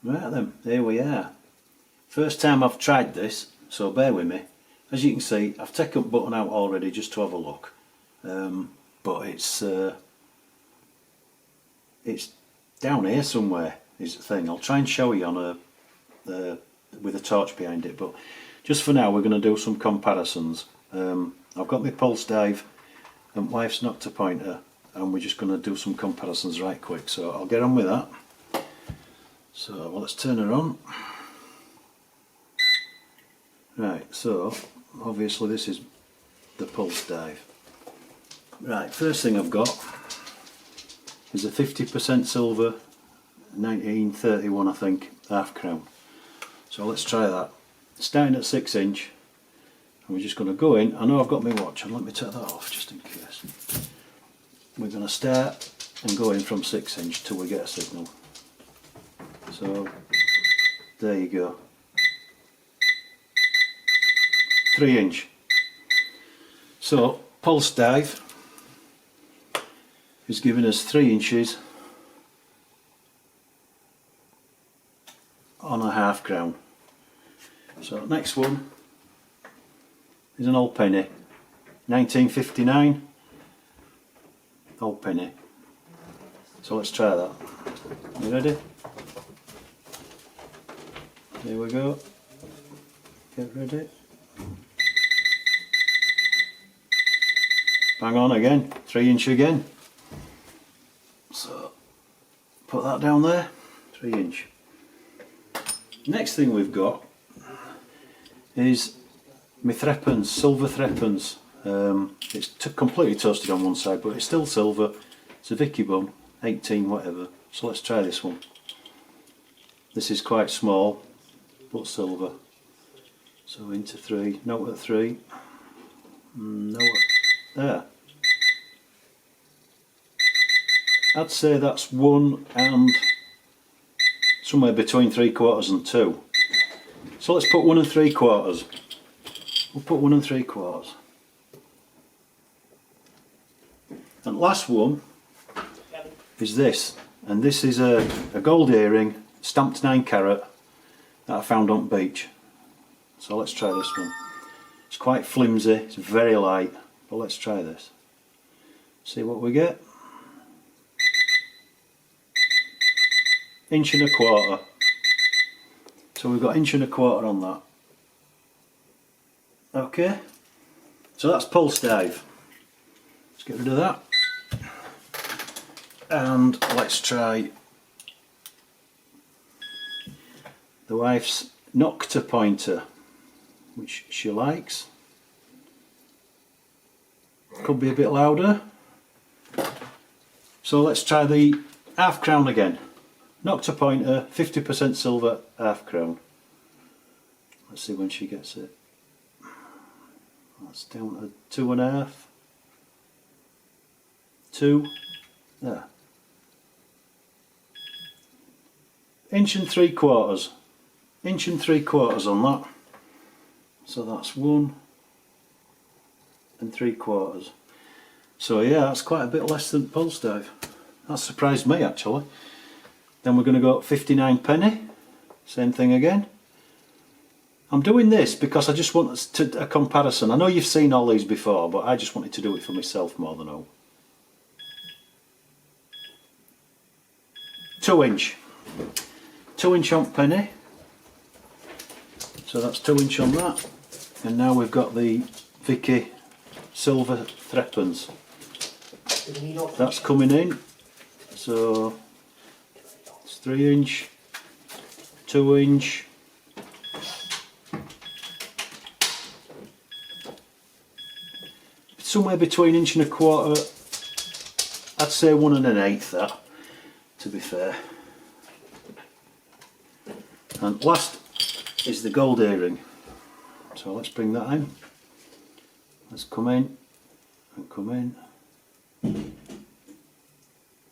Right then, here we are. First time I've tried this, so bear with me. As you can see, I've taken the button out already just to have a look. But it's down here somewhere is the thing. I'll try and show you on with a torch behind it, but just for now we're going to do some comparisons. I've got my pulse dive and wife's Nokta pointer, and we're just going to do some comparisons right quick, so I'll get on with that. So well, let's turn her on. Right, so obviously this is the pulse dive. Right, first thing I've got is a 50% silver 1931 I think half crown. So let's try that. Starting at 6 inch, and we're just going to go in. I know I've got my watch and let me take that off just in case. We're going to start and go in from 6 inch till we get a signal. So there you go. 3 inch. So pulse dive is giving us 3 inches on a half crown. So next one is an old penny, 1959 old penny. So let's try that. You ready? Here we go. Get ready. Bang on again, 3 inch again. So put that down there, 3 inch. Next thing we've got is my threepence, silver threepence. It's completely toasted on one side, but it's still silver. It's a Vicky bun, 18 whatever. So let's try this one. This is quite small, but silver. So into 3, note at 3, note at, there. I'd say that's 1 and somewhere between 3/4 and 2. So let's put 1 3/4. We'll put 1 3/4. And last one is this, and this is a gold earring, stamped 9 carat that I found on the beach. So let's try this one. It's quite flimsy, it's very light, but let's try this. See what we get. 1.25 inches. So we've got 1.25 inches on that. Okay, so that's pulse dive. Let's get rid of that. And let's try the wife's Nokta pointer, which she likes. Could be a bit louder. So let's try the half crown again. Nokta pointer, 50% silver, half crown. Let's see when she gets it. That's down to 2.5. 2. There. 1 3/4. 1 3/4 on that. So that's 1 3/4. So yeah, that's quite a bit less than pulse dive. That surprised me actually. Then we're going to go 59 penny. Same thing again. I'm doing this because I just want a comparison. I know you've seen all these before, but I just wanted to do it for myself more than all. 2 inch. 2 inch on penny. So that's 2 inch on that. And now we've got the Vicky silver threepence. That's coming in. So it's 3 inch, 2 inch. Somewhere between 1.25 inches, I'd say 1 1/8 that, to be fair. And last is the gold earring. So let's bring that in. Let's come in and come in.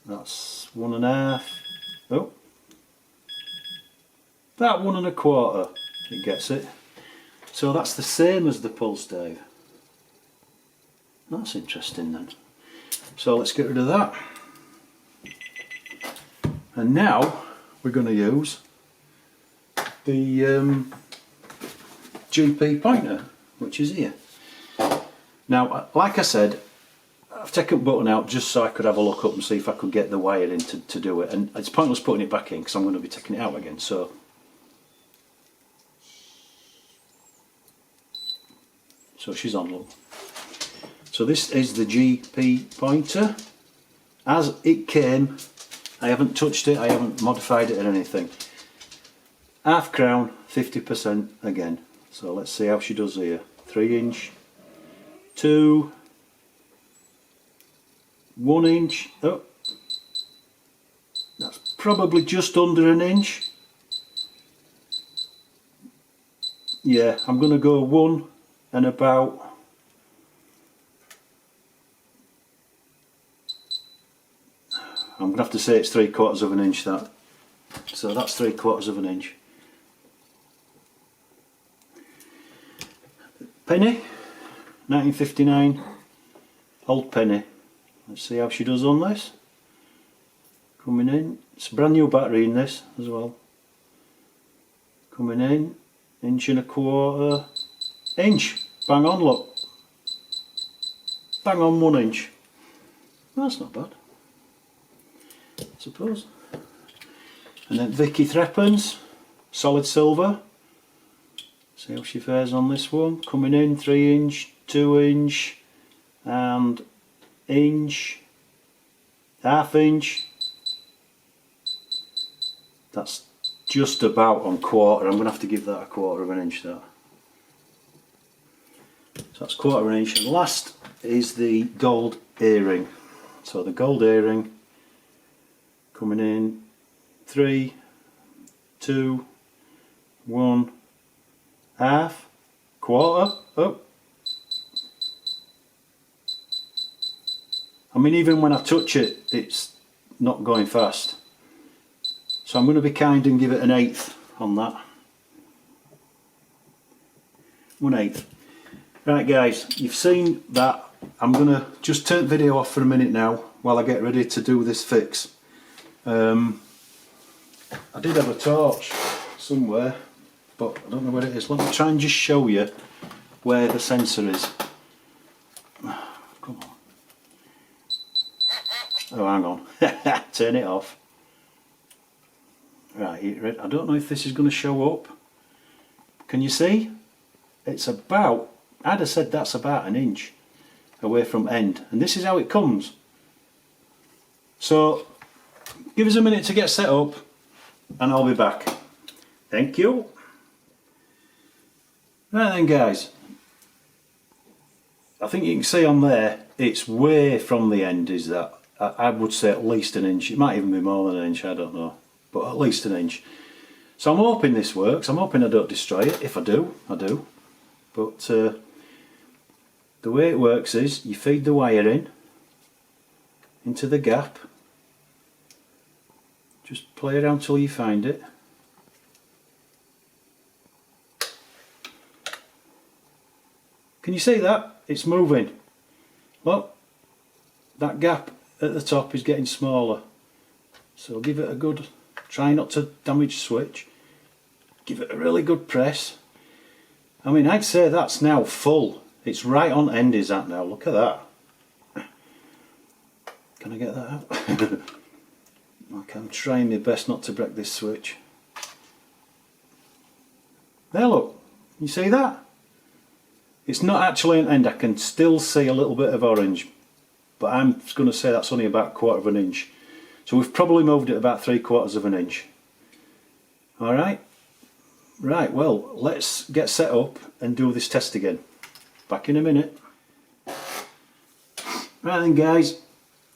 That's 1 1/2. Oh, that 1 1/4. It gets it. So that's the same as the pulse dive. That's interesting then. So let's get rid of that. And now we're going to use the GP pointer, which is here. Now, like I said, I've taken the button out just so I could have a look up and see if I could get the wire in to do it, and it's pointless putting it back in because I'm going to be taking it out again. So she's on, look. So this is the GP pointer as it came. I haven't touched it, I haven't modified it or anything. Half crown, 50% again. So let's see how she does here. 3 inch, 2, 1 inch. Oh, that's probably just under an inch. Yeah, I'm going to go 1 and about. I'm going to have to say it's 3/4 of an inch, that. So that's 3/4 of an inch. Penny, 1959, old penny. Let's see how she does on this. Coming in, it's a brand new battery in this as well. Coming in, 1.25 inch. Bang on, look. Bang on 1 inch. That's not bad, I suppose. And then Vicky Threepence, solid silver. See how she fares on this one. Coming in 3 inch, 2 inch, and inch, half inch. That's just about on 1/4. I'm going to have to give that 1/4 of an inch, that. So that's 1/4 of an inch. And last is the gold earring. So the gold earring coming in 3, 2, 1, half, 1/4. Oh. I mean, even when I touch it, it's not going fast. So I'm going to be kind and give it an 1/8 on that. 1/8. Right guys, you've seen that. I'm going to just turn the video off for a minute now while I get ready to do this fix. I did have a torch somewhere, but I don't know where it is. Let me try and just show you where the sensor is. Come on. Oh, hang on. Turn it off. Right, I don't know if this is going to show up. Can you see? It's about, I'd have said that's about 1 inch away from end. And this is how it comes. So, give us a minute to get set up and I'll be back. Thank you. Right then guys, I think you can see on there, it's way from the end, is that. I would say at least 1 inch. It might even be more than 1 inch, I don't know. But at least 1 inch. So I'm hoping this works. I'm hoping I don't destroy it. If I do, I do. But the way it works is you feed the wire in into the gap. Just play around till you find it. Can you see that? It's moving. Look, that gap at the top is getting smaller. So give it a good, try not to damage the switch. Give it a really good press. I mean, I'd say that's now full. It's right on end, is that now? Look at that. Can I get that out? Okay, I'm trying my best not to break this switch. There, look. You see that? It's not actually an end. I can still see a little bit of orange, but I'm going to say that's only about 1/4 of an inch. So we've probably moved it about 3/4 of an inch. Alright? Right, well, let's get set up and do this test again. Back in a minute. Right then guys,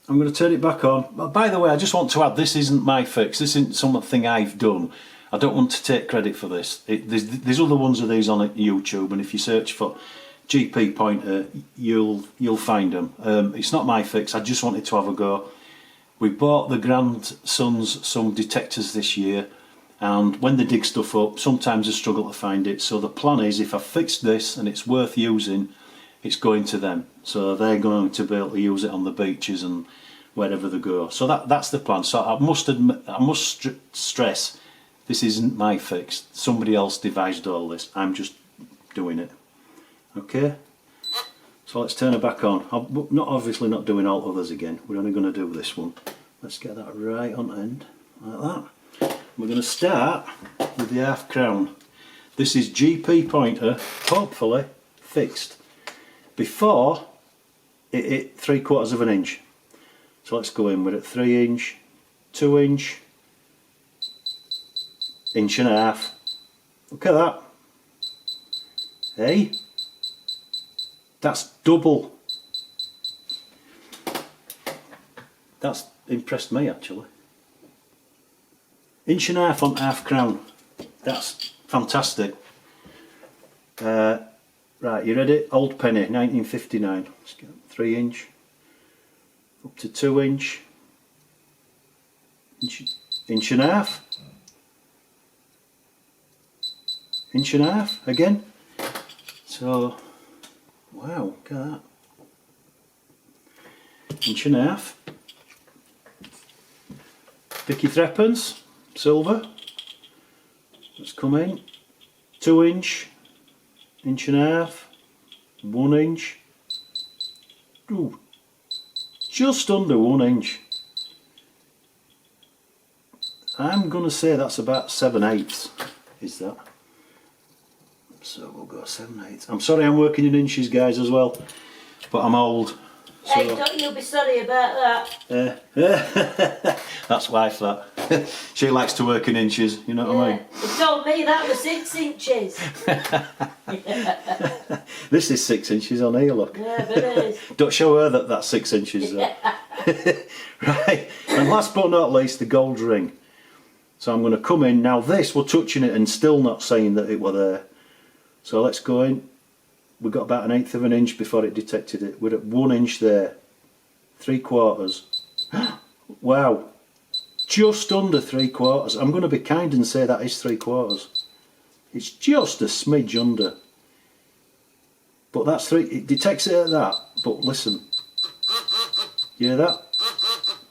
I'm going to turn it back on. But by the way, I just want to add, this isn't my fix. This isn't something I've done. I don't want to take credit for this. There's other ones of these on YouTube, and if you search for GP pointer, you'll find them. It's not my fix. I just wanted to have a go. We bought the grandsons some detectors this year, and when they dig stuff up, sometimes I struggle to find it. So the plan is, if I fix this and it's worth using, it's going to them. So they're going to be able to use it on the beaches and wherever they go. So that's the plan. So I must stress, This isn't my fix. Somebody else devised all this. I'm just doing it. Okay? So let's turn it back on. I'm obviously not doing all others again. We're only going to do this one. Let's get that right on end, like that. We're going to start with the half crown. This is GP pointer, hopefully fixed, before it hit 3/4 of an inch. So let's go in. We're at 3 inch, 2 inch, inch and a half. Look at that. Hey? That's double. That's impressed me actually. Inch and a half on half crown. That's fantastic. Right, you ready? Old penny, 1959. Let's get 3 inch, up to 2 inch, inch and a half, inch and a half again. So, wow, look at that. Inch and a half. Dicky threepence, silver. Let's come in. 2 inch, inch and a half, 1 inch. Ooh, just under 1 inch. I'm going to say that's about 7/8. Is that? So we'll go 7/8. I'm sorry I'm working in inches, guys, as well, but I'm old. So. Hey, don't you be sorry about that. That's wife, that. She likes to work in inches, you know what I mean? He told me that was 6 inches. This is 6 inches on here, look. Yeah, but it is. Don't show her that that's 6 inches though. Right, and last but not least, the gold ring. So I'm going to come in. Now this, we're touching it and still not saying that it were there. So let's go in. We got about 1/8 of an inch before it detected it. We're at 1 inch there. 3/4. Wow. Just under 3/4. I'm going to be kind and say that is 3/4. It's just a smidge under. But that's 3. It detects it at that. But listen. You hear that?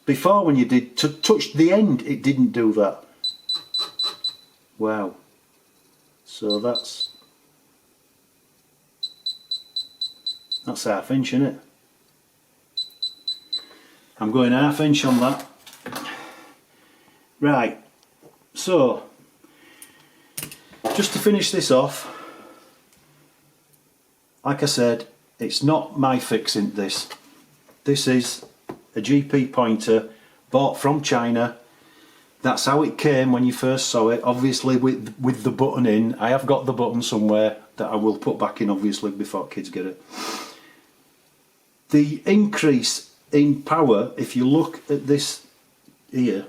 Before when you did touch the end, it didn't do that. Wow. So that's 1/2 inch, isn't it? I'm going 1/2 inch on that. Right, so just to finish this off, like I said, it's not my fixing this. This is a GP pointer bought from China. That's how it came when you first saw it, obviously with the button in. I have got the button somewhere that I will put back in, obviously, before kids get it. The increase in power, if you look at this here,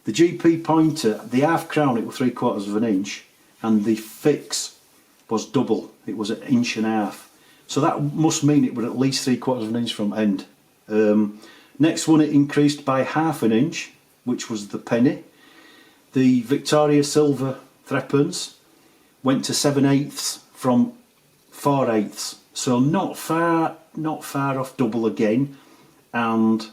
the GP pointer, the half crown, it was 3/4 of an inch, and the fix was double. It was 1.5 inches. So that must mean it was at least 3/4 of an inch from end. Next one, it increased by 1/2 inch, which was the penny. The Victoria silver threepence went to 7/8 from 4/8. So not far off double again. And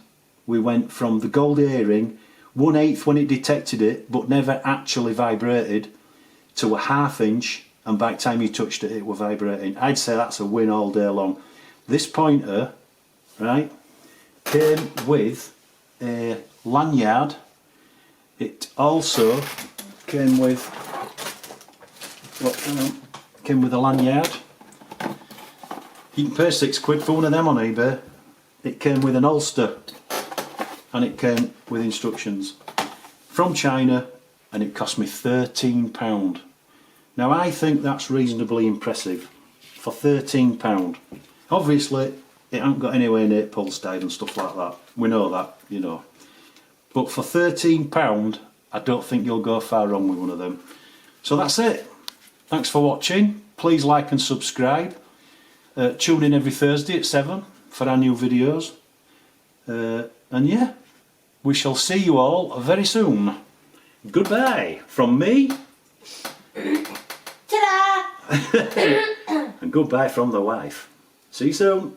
we went from the gold earring, 1/8 when it detected it, but never actually vibrated, to 1/2 inch, and by the time you touched it, it was vibrating. I'd say that's a win all day long. This pointer, right, came with a lanyard. It also came with, came with a lanyard. You can pay £6 for one of them on eBay. It came with an holster, and it came with instructions from China, and it cost me £13. Now I think that's reasonably impressive for £13. Obviously it ain't got anywhere near pulse dive and stuff like that. We know that, you know. But for £13, I don't think you'll go far wrong with one of them. So that's it. Thanks for watching. Please like and subscribe. Tune in every Thursday at 7 for our new videos. And yeah, we shall see you all very soon. Goodbye from me. Ta-da! And goodbye from the wife. See you soon.